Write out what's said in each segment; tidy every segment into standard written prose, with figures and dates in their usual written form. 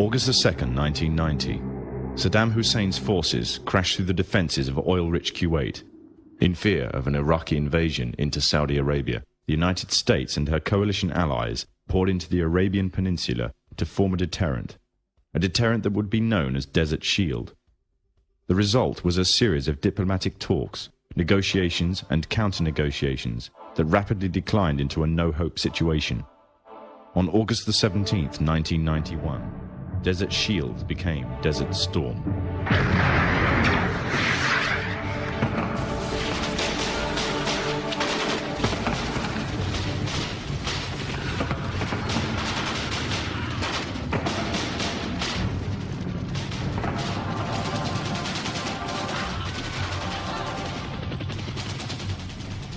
August 2nd, 1990, Saddam Hussein's forces crashed through the defenses of oil-rich Kuwait. In fear of an Iraqi invasion into Saudi Arabia, the United States and her coalition allies poured into the Arabian Peninsula to form a deterrent that would be known as Desert Shield. The result was a series of diplomatic talks, negotiations and counter-negotiations that rapidly declined into a no-hope situation. On August the 17th, 1991, Desert Shield became Desert Storm.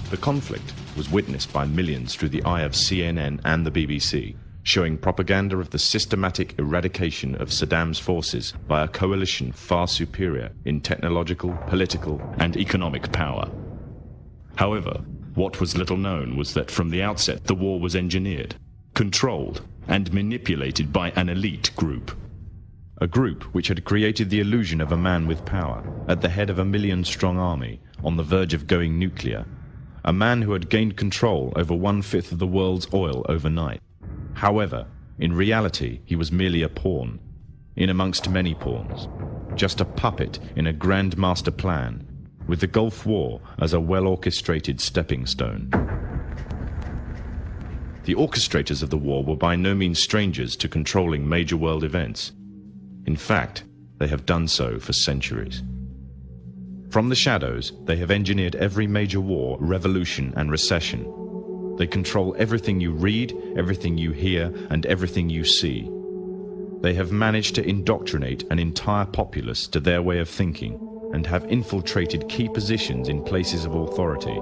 The conflict was witnessed by millions through the eye of CNN and the BBC, showing propaganda of the systematic eradication of Saddam's forces by a coalition far superior in technological, political, and economic power. However, what was little known was that from the outset the war was engineered, controlled, and manipulated by an elite group. A group which had created the illusion of a man with power, at the head of a million-strong army, on the verge of going nuclear. A man who had gained control over 1/5 of the world's oil overnight. However, in reality, he was merely a pawn, in amongst many pawns, just a puppet in a grand master plan, with the Gulf War as a well-orchestrated stepping stone. The orchestrators of the war were by no means strangers to controlling major world events. In fact, they have done so for centuries. From the shadows, they have engineered every major war, revolution, and recession. They control everything you read, everything you hear, and everything you see. They have managed to indoctrinate an entire populace to their way of thinking, and have infiltrated key positions in places of authority.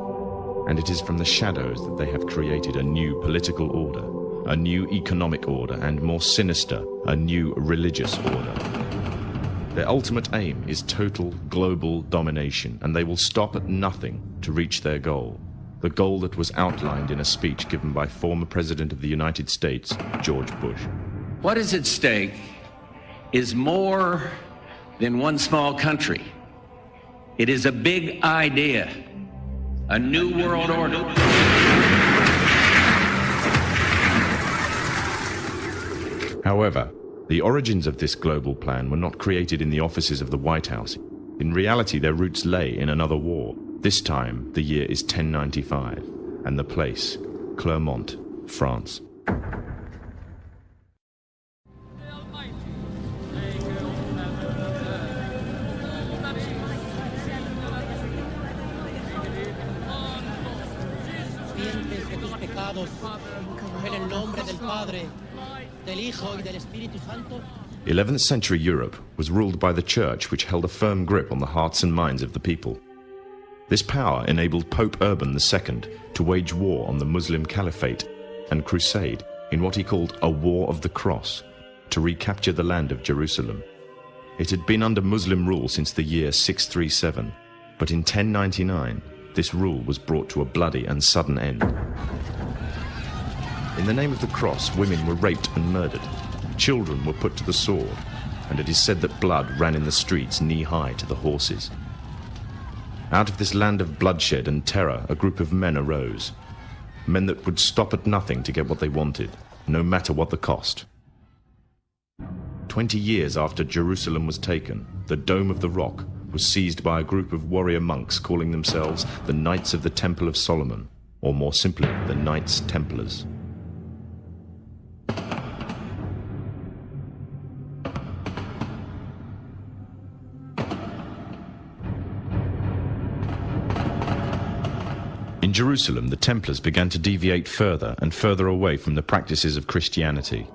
And it is from the shadows that they have created a new political order, a new economic order, and more sinister, a new religious order. Their ultimate aim is total global domination, and they will stop at nothing to reach their goal. The goal that was outlined in a speech given by former President of the United States, George Bush. What is at stake is more than one small country. It is a big idea, a new world order. However, the origins of this global plan were not created in the offices of the White House. In reality, their roots lay in another war. This time, the year is 1095, and the place, Clermont, France. Santo. 11th century Europe was ruled by the Church, which held a firm grip on the hearts and minds of the people. This power enabled Pope Urban II to wage war on the Muslim Caliphate and crusade in what he called a War of the Cross to recapture the land of Jerusalem. It had been under Muslim rule since the year 637, but in 1099 this rule was brought to a bloody and sudden end. In the name of the cross, women were raped and murdered. Children were put to the sword, and it is said that blood ran in the streets knee-high to the horses. Out of this land of bloodshed and terror, a group of men arose. Men that would stop at nothing to get what they wanted, no matter what the cost. 20 years after Jerusalem was taken, the Dome of the Rock was seized by a group of warrior monks calling themselves the Knights of the Temple of Solomon, or more simply, the Knights Templars. In Jerusalem, the Templars began to deviate further and further away from the practices of Christianity.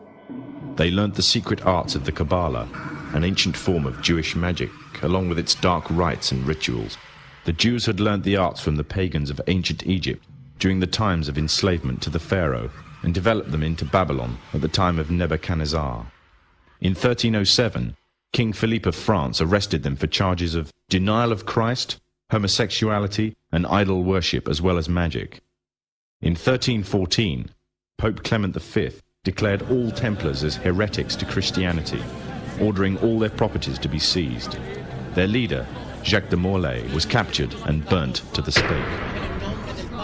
They learnt the secret arts of the Kabbalah, an ancient form of Jewish magic, along with its dark rites and rituals. The Jews had learnt the arts from the pagans of ancient Egypt during the times of enslavement to the Pharaoh, and developed them into Babylon at the time of Nebuchadnezzar. In 1307, King Philippe of France arrested them for charges of denial of Christ, homosexuality, and idol worship, as well as magic. In 1314, Pope Clement V declared all Templars as heretics to Christianity, ordering all their properties to be seized. Their leader, Jacques de Morlaix, was captured and burnt to the stake.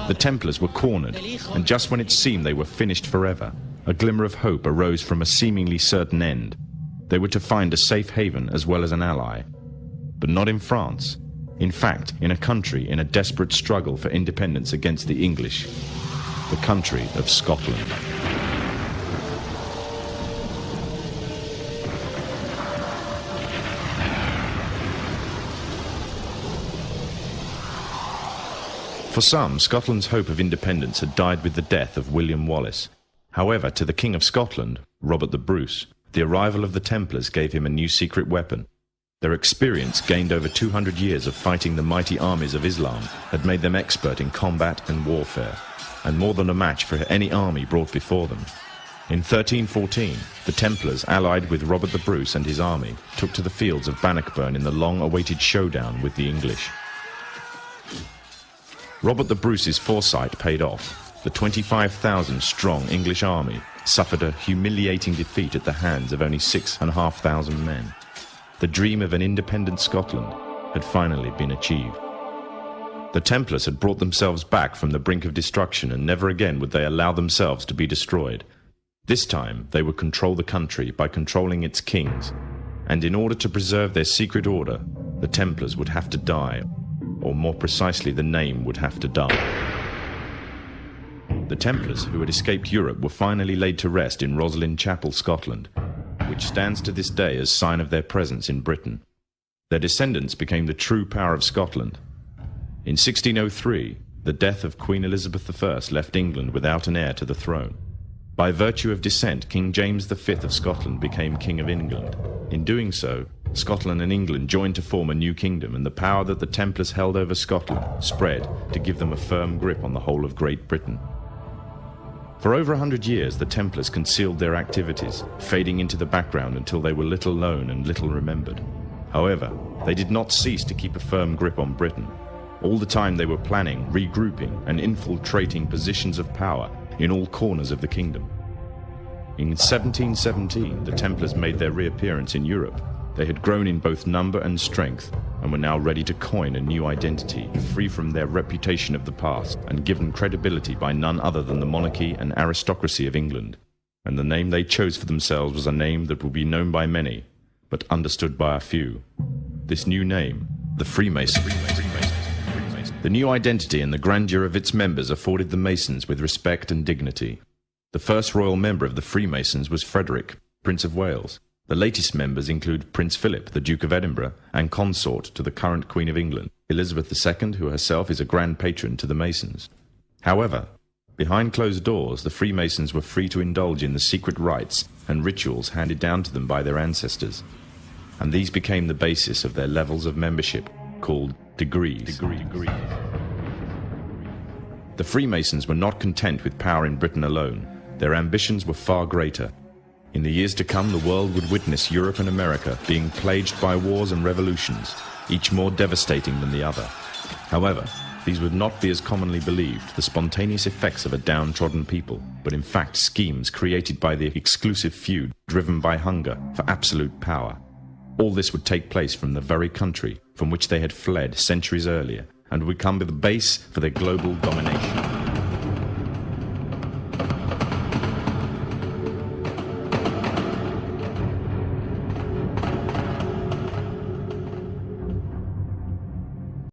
The Templars were cornered, and just when it seemed they were finished forever, a glimmer of hope arose from a seemingly certain end. They were to find a safe haven as well as an ally. But not in France. In fact, in a country in a desperate struggle for independence against the English. The country of Scotland. For some, Scotland's hope of independence had died with the death of William Wallace. However, to the King of Scotland, Robert the Bruce, the arrival of the Templars gave him a new secret weapon. Their experience, gained over 200 years of fighting the mighty armies of Islam, had made them expert in combat and warfare, and more than a match for any army brought before them. In 1314, the Templars, allied with Robert the Bruce and his army, took to the fields of Bannockburn in the long-awaited showdown with the English. Robert the Bruce's foresight paid off. The 25,000-strong English army suffered a humiliating defeat at the hands of only 6,500 men. The dream of an independent Scotland had finally been achieved. The Templars had brought themselves back from the brink of destruction, and never again would they allow themselves to be destroyed. This time they would control the country by controlling its kings, and in order to preserve their secret order, the Templars would have to die, or more precisely, the name would have to die. The Templars, who had escaped Europe, were finally laid to rest in Rosslyn Chapel, Scotland, which stands to this day as sign of their presence in Britain. Their descendants became the true power of Scotland. In 1603, the death of Queen Elizabeth I left England without an heir to the throne. By virtue of descent, King James V of Scotland became King of England. In doing so, Scotland and England joined to form a new kingdom, and the power that the Templars held over Scotland spread to give them a firm grip on the whole of Great Britain. For over 100 years, the Templars concealed their activities, fading into the background until they were little known and little remembered. However, they did not cease to keep a firm grip on Britain. All the time they were planning, regrouping, and infiltrating positions of power in all corners of the kingdom. In 1717, the Templars made their reappearance in Europe. They had grown in both number and strength, and were now ready to coin a new identity, free from their reputation of the past, and given credibility by none other than the monarchy and aristocracy of England. And the name they chose for themselves was a name that would be known by many, but understood by a few. This new name, the Freemasons. The new identity and the grandeur of its members afforded the Masons with respect and dignity. The first royal member of the Freemasons was Frederick, Prince of Wales. The latest members include Prince Philip, the Duke of Edinburgh, and consort to the current Queen of England, Elizabeth II, who herself is a grand patron to the Masons. However, behind closed doors, the Freemasons were free to indulge in the secret rites and rituals handed down to them by their ancestors, and these became the basis of their levels of membership, called degrees. The Freemasons were not content with power in Britain alone. Their ambitions were far greater. In the years to come, the world would witness Europe and America being plagued by wars and revolutions, each more devastating than the other. However, these would not be as commonly believed, the spontaneous effects of a downtrodden people, but in fact schemes created by the exclusive few, driven by hunger for absolute power. All this would take place from the very country from which they had fled centuries earlier, and would become the base for their global domination.